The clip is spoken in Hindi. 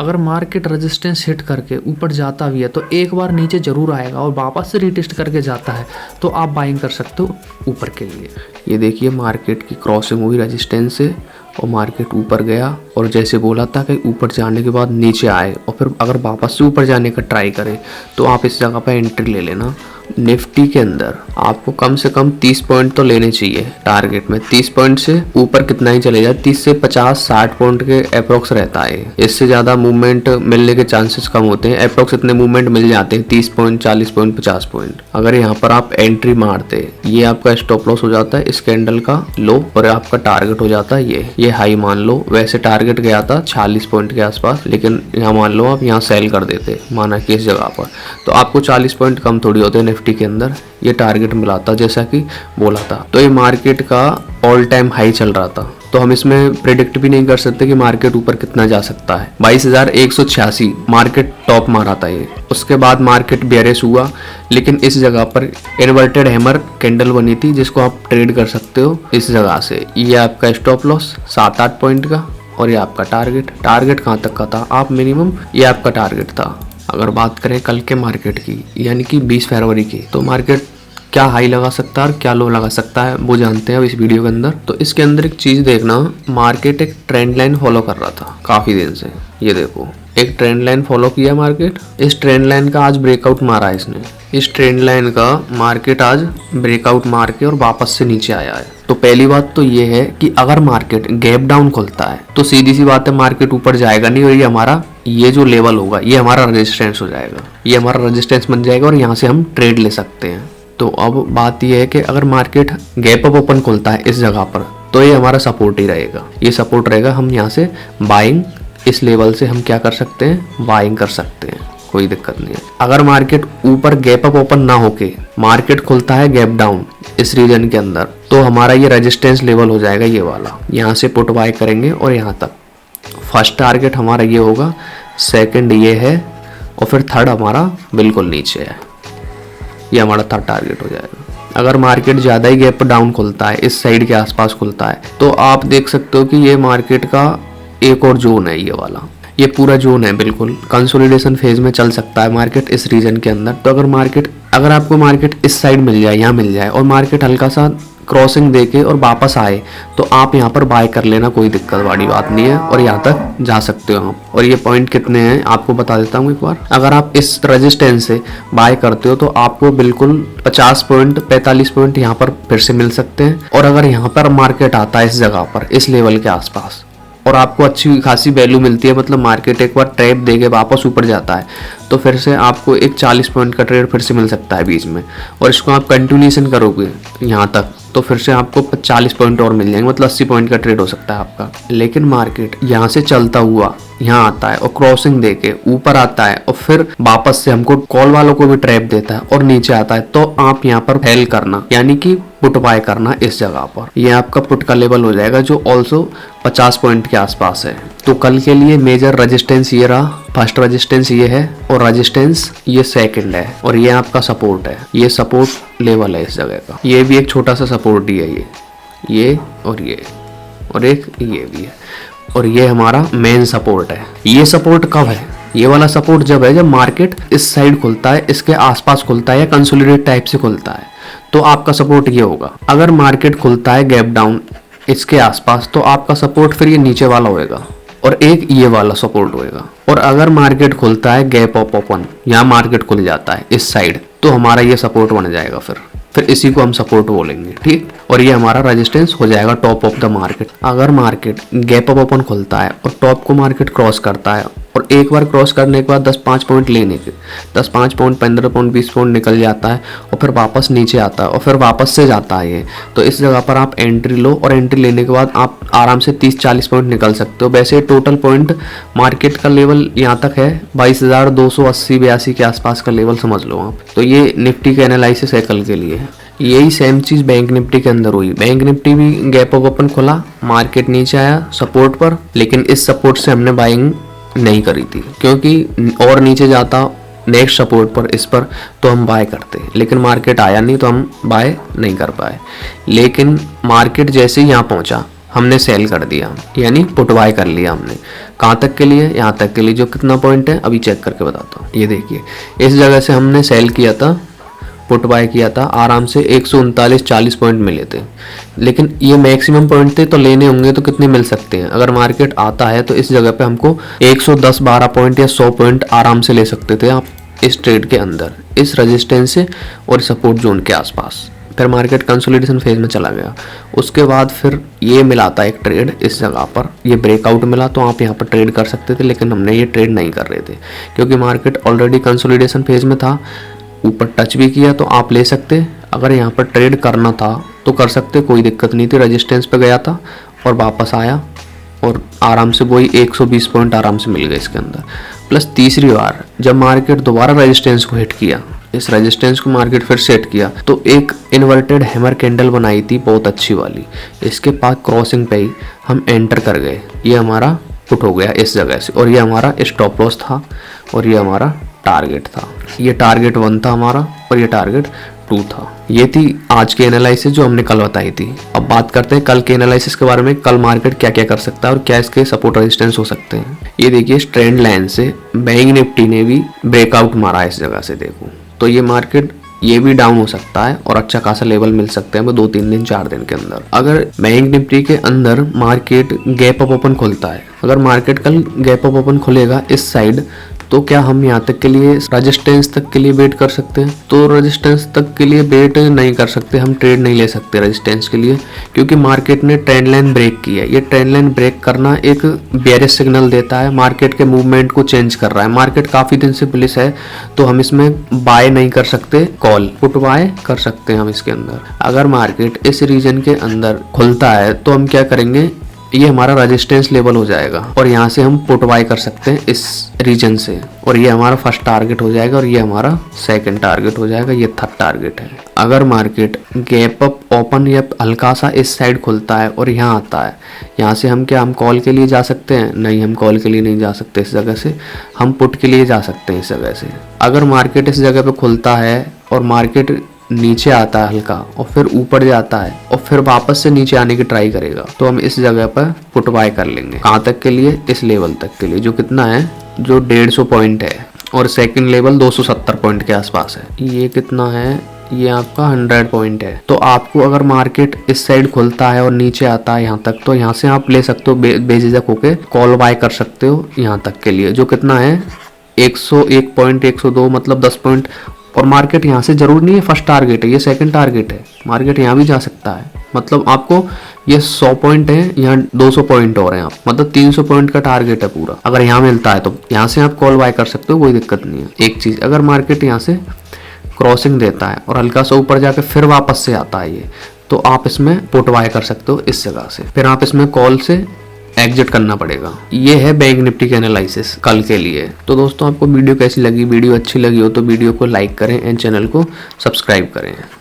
अगर मार्केट रेजिस्टेंस हिट करके ऊपर जाता भी है तो एक बार नीचे ज़रूर आएगा और वापस से रीटेस्ट करके जाता है तो आप बाइंग कर सकते हो ऊपर के लिए। ये देखिए मार्केट की क्रॉसिंग हुई रेजिस्टेंस से और मार्केट ऊपर गया और जैसे बोला था कि ऊपर जाने के बाद नीचे आए और फिर अगर वापस से ऊपर जाने का ट्राई करें तो आप इस जगह पर एंट्री ले लेना। निफ्टी के अंदर आपको कम से कम 30 पॉइंट तो लेने चाहिए टारगेट में। 30 पॉइंट से ऊपर कितना ही चले जाए, 30 से 50-60 पॉइंट के अप्रोक्स रहता है। इससे ज़्यादा मूवमेंट मिलने के चांसेस कम होते हैं। अप्रोक्स इतने मूवमेंट मिल जाते हैं 30 पॉइंट, 40 पॉइंट, 50 पॉइंट। अगर यहाँ पर आप एंट्री मारते, ये आपका स्टॉप लॉस हो जाता है इस कैंडल का लो और आपका टारगेट हो जाता है ये हाई मान लो। वैसे टारगेट गया था 40 पॉइंट के आसपास, लेकिन यहाँ मान लो आप यहाँ सेल कर देते माना कि इस जगह पर, तो आपको 40 पॉइंट कम थोड़ी होते हैं निफ्टी के अंदर। ये टारगेट मिला था जैसा कि बोला था। तो ये मार्केट का ऑल टाइम हाई चल रहा था, तो हम इसमें प्रेडिक्ट भी नहीं कर सकते कि मार्केट ऊपर कितना जा सकता है। 22,186 मार्केट टॉप मारा था ये। उसके बाद मार्केट बेयरिश हुआ, लेकिन इस जगह पर इन्वर्टेड हैमर कैंडल बनी थी जिसको आप ट्रेड कर सकते हो इस जगह से। ये आपका स्टॉप लॉस 7-8 पॉइंट का और ये आपका टारगेट कहाँ तक का था आप मिनिमम, ये आपका टारगेट था। अगर बात करें कल के मार्केट की यानी कि 20 फरवरी की, तो मार्केट क्या हाई लगा सकता है और क्या लो लगा सकता है वो जानते हैं अब इस वीडियो के अंदर। तो इसके अंदर एक चीज देखना, मार्केट एक ट्रेंड लाइन फॉलो कर रहा था काफी दिन से। ये देखो एक ट्रेंड लाइन फॉलो किया मार्केट, इस ट्रेंड लाइन का आज ब्रेकआउट मारा है इसने। इस ट्रेंड लाइन का मार्केट आज ब्रेकआउट मार के और वापस से नीचे आया है। तो पहली बात तो ये है कि अगर मार्केट गैप डाउन खुलता है तो सीधी सी बात है मार्केट ऊपर जाएगा नहीं और ये हमारा ये जो लेवल होगा ये हमारा रेजिस्टेंस हो जाएगा, ये हमारा रेजिस्टेंस बन जाएगा और यहाँ से हम ट्रेड ले सकते हैं। तो अब बात यह है कि अगर मार्केट गैप अप ओपन खुलता है इस जगह पर तो ये हमारा सपोर्ट ही रहेगा, ये सपोर्ट रहेगा। हम यहाँ से बाइंग इस लेवल से हम क्या कर सकते हैं, बाइंग कर सकते हैं, कोई दिक्कत नहीं है। अगर मार्केट ऊपर गैप अप ओपन ना होके मार्केट खुलता है गैप डाउन इस रीजन के अंदर, तो हमारा ये रेजिस्टेंस लेवल हो जाएगा ये वाला। यहाँ से पुट बाय करेंगे और यहाँ तक फर्स्ट टारगेट हमारा ये होगा, सेकंड ये है और फिर थर्ड हमारा बिल्कुल नीचे है, ये हमारा थर्ड टारगेट हो जाएगा। अगर मार्केट ज़्यादा ही गैप डाउन खुलता है इस साइड के आसपास खुलता है तो आप देख सकते हो कि ये मार्केट का एक और जोन है, ये वाला ये पूरा जोन है, बिल्कुल कंसोलिडेशन फेज में चल सकता है मार्केट इस रीजन के अंदर। तो अगर आपको मार्केट इस साइड मिल जाए, यहाँ मिल जाए और मार्केट हल्का सा क्रॉसिंग देके और वापस आए तो आप यहाँ पर बाय कर लेना, कोई दिक्कत वाली बात नहीं है और यहाँ तक जा सकते हो आप। और ये पॉइंट कितने हैं आपको बता देता हूँ एक बार। अगर आप इस रेजिस्टेंस से बाय करते हो तो आपको बिल्कुल 50 पॉइंट 45 पॉइंट यहाँ पर फिर से मिल सकते हैं। और अगर यहाँ पर मार्केट आता है इस जगह पर इस लेवल के आसपास और आपको अच्छी खासी वैल्यू मिलती है, मतलब मार्केट एक बार ट्रैप देके वापस ऊपर जाता है तो फिर से आपको एक 40 पॉइंट का ट्रेड फिर से मिल सकता है बीच में, और इसको आप कंटिन्यूएशन करोगे यहाँ तक तो फिर से आपको 40 पॉइंट और मिल जाएंगे, मतलब 80 पॉइंट का ट्रेड हो सकता है आपका। लेकिन मार्केट यहाँ से चलता हुआ यहाँ आता है और क्रॉसिंग देके ऊपर आता है और फिर वापस से हमको कॉल वालों को भी ट्रैप देता है और नीचे आता है, तो आप यहाँ पर हेल करना यानी कि पुट बाय करना इस जगह पर। ये आपका पुट का लेवल हो जाएगा जो ऑल्सो 50 पॉइंट के आसपास है। तो कल के लिए मेजर रेजिस्टेंस ये रहा, फर्स्ट रेजिस्टेंस ये है और रेजिस्टेंस ये सेकंड है और ये आपका सपोर्ट है, ये सपोर्ट लेवल है इस जगह का। ये भी एक छोटा सा सपोर्ट ही है, ये और एक ये भी है और ये हमारा मेन सपोर्ट है। ये सपोर्ट कब है, ये वाला सपोर्ट जब है जब मार्केट इस साइड खुलता है, इसके आसपास खुलता है या कंसोलिडेट टाइप से खुलता है, तो आपका सपोर्ट ये होगा। अगर मार्केट खुलता है गैप डाउन इसके आसपास तो आपका सपोर्ट फिर ये नीचे वाला होएगा और एक ये वाला सपोर्ट होएगा। और अगर मार्केट खुलता है गैप अप ओपन, यहाँ मार्केट खुल जाता है इस साइड, तो हमारा ये सपोर्ट बन जाएगा, फिर इसी को हम सपोर्ट बोलेंगे, ठीक। और ये हमारा रेजिस्टेंस हो जाएगा टॉप ऑफ द मार्केट। अगर मार्केट गैप अप ओपन खुलता है और टॉप को मार्केट क्रॉस करता है और एक बार क्रॉस करने के बाद 10-5 पॉइंट लेने के 10-5 पॉइंट 15 पॉइंट 20 पॉइंट निकल जाता है और फिर वापस नीचे आता है और फिर वापस से जाता है ये, तो इस जगह पर आप एंट्री लो और एंट्री लेने के बाद आप आराम से 30-40 पॉइंट निकल सकते हो। वैसे टोटल पॉइंट मार्केट का लेवल यहाँ तक है 22,280-82 के आसपास का लेवल समझ लो आप। तो ये निफ्टी का एनालिसिस है कल के लिए। यही सेम चीज बैंक निफ्टी के अंदर हुई। बैंक निफ्टी भी गैप अप ओपन खुला, मार्केट नीचे आया सपोर्ट पर, लेकिन इस सपोर्ट से हमने बाइंग नहीं करी थी क्योंकि और नीचे जाता नेक्स्ट सपोर्ट पर इस पर तो हम बाय करते, लेकिन मार्केट आया नहीं तो हम बाय नहीं कर पाए। लेकिन मार्केट जैसे ही यहाँ पहुंचा हमने सेल कर दिया, यानी पुट बाय कर लिया हमने। कहाँ तक के लिए? यहाँ तक के लिए। जो कितना पॉइंट है अभी चेक करके बताता हूँ। ये देखिए, इस जगह से हमने सेल किया था, पुट बाय किया था, आराम से 139-40 पॉइंट मिले थे। लेकिन ये मैक्सिमम पॉइंट थे, तो लेने होंगे तो कितने मिल सकते हैं? अगर मार्केट आता है तो इस जगह पे हमको 110-12 पॉइंट या 100 पॉइंट आराम से ले सकते थे आप इस ट्रेड के अंदर, इस रेजिस्टेंस से और सपोर्ट जोन के आसपास। फिर मार्केट कंसोलिडेशन फेज में चला गया। उसके बाद फिर ये मिला था एक ट्रेड इस जगह पर, ये ब्रेकआउट मिला, तो आप यहाँ पर ट्रेड कर सकते थे, लेकिन हमने ये ट्रेड नहीं कर रहे थे क्योंकि मार्केट ऑलरेडी कंसोलिडेशन फेज में था। ऊपर टच भी किया तो आप ले सकते, अगर यहाँ पर ट्रेड करना था तो कर सकते, कोई दिक्कत नहीं थी। रेजिस्टेंस पे गया था और वापस आया और आराम से वही 120 पॉइंट आराम से मिल गए इसके अंदर। प्लस तीसरी बार जब मार्केट दोबारा रेजिस्टेंस को हिट किया, इस रेजिस्टेंस को मार्केट फिर सेट किया, तो एक इन्वर्टेड हैमर कैंडल बनाई थी बहुत अच्छी वाली, इसके पास क्रॉसिंग पे ही हम एंटर कर गए। ये हमारा पुट हो गया इस जगह से, और ये हमारा स्टॉप लॉस था और ये हमारा टारगेट था। ये टारगेट 1 था हमारा और ये टारगेट 2 था। ये थी आज की एनालिसिस जो हमने कल बताई थी। अब बात करते हैं कल के एनालिसिस के बारे में। कल मार्केट क्या क्या कर सकता है और क्या इसके सपोर्ट रेजिस्टेंस हो सकते हैं। ये देखिए, इस ट्रेंड लाइन से बैंक निफ्टी ने भी ब्रेकआउट मारा इस जगह से, देखो तो ये मार्केट ये भी डाउन हो सकता है और अच्छा खासा लेवल मिल सकते हैं 2-3 दिन 4 दिन के अंदर। अगर बैंक निफ्टी के अंदर मार्केट गैप अप ओपन खुलता है, अगर मार्केट कल गैप अप ओपन खुलेगा इस साइड, तो क्या हम यहाँ तक के लिए रेजिस्टेंस तक के लिए वेट कर सकते हैं? तो रेजिस्टेंस तक के लिए वेट नहीं कर सकते, हम ट्रेड नहीं ले सकते रेजिस्टेंस के लिए, क्योंकि मार्केट ने ट्रेंड लाइन ब्रेक की है। ये ट्रेंड लाइन ब्रेक करना एक बेयरिश सिग्नल देता है, मार्केट के मूवमेंट को चेंज कर रहा है। मार्केट काफी दिन से बुलिश है, तो हम इसमें बाय नहीं कर सकते, कॉल पुट बाय कर सकते हैं हम इसके अंदर। अगर मार्केट इस रीजन के अंदर खुलता है तो हम क्या करेंगे, ये हमारा रेजिस्टेंस लेवल हो जाएगा और यहाँ से हम पुट बाय कर सकते हैं इस रीजन से, और ये हमारा फर्स्ट टारगेट हो जाएगा और ये हमारा सेकंड टारगेट हो जाएगा, ये थर्ड टारगेट है। अगर मार्केट गैप अप ओपन या हल्का सा इस साइड खुलता है और यहाँ आता है, यहाँ से हम क्या हम कॉल के लिए जा सकते हैं? नहीं, हम कॉल के लिए नहीं जा सकते इस जगह से, हम पुट के लिए जा सकते हैं इस जगह से। अगर मार्केट इस जगह पे खुलता है और मार्केट नीचे आता है हल्का और फिर ऊपर जाता है और फिर वापस से नीचे आने की ट्राई करेगा, तो हम इस जगह पर पुट बाय कर लेंगे। कहाँ तक के लिए? इस लेवल तक के लिए, जो कितना है, जो 150 पॉइंट है, और सेकंड लेवल 270 पॉइंट के आसपास है। ये कितना है? ये आपका 100 पॉइंट है। तो आपको अगर मार्केट इस साइड खुलता है और नीचे आता है यहाँ तक, तो यहाँ से आप ले सकते हो, बेझिझक होके कॉल बाय कर सकते हो यहाँ तक के लिए, जो कितना है 101 पॉइंट, 102, मतलब 10 पॉइंट। और मार्केट यहाँ से जरूर नहीं है फर्स्ट टारगेट है, ये सेकंड टारगेट है, मार्केट यहाँ भी जा सकता है। मतलब आपको ये 100 पॉइंट है, यहाँ 200 पॉइंट और हैं आप, मतलब 300 पॉइंट का टारगेट है पूरा। अगर यहाँ मिलता है तो यहाँ से आप कॉल बाय कर सकते हो, कोई दिक्कत नहीं है। एक चीज, अगर मार्केट यहाँ से क्रॉसिंग देता है और हल्का सा ऊपर जाके फिर वापस से आता है ये, तो आप इसमें पुट बाय कर सकते हो इस जगह से, फिर आप इसमें कॉल से एग्जिट करना पड़ेगा। ये है बैंक निफ्टी के एनालिसिस कल के लिए। तो दोस्तों, आपको वीडियो कैसी लगी? वीडियो अच्छी लगी हो तो वीडियो को लाइक करें एंड चैनल को सब्सक्राइब करें।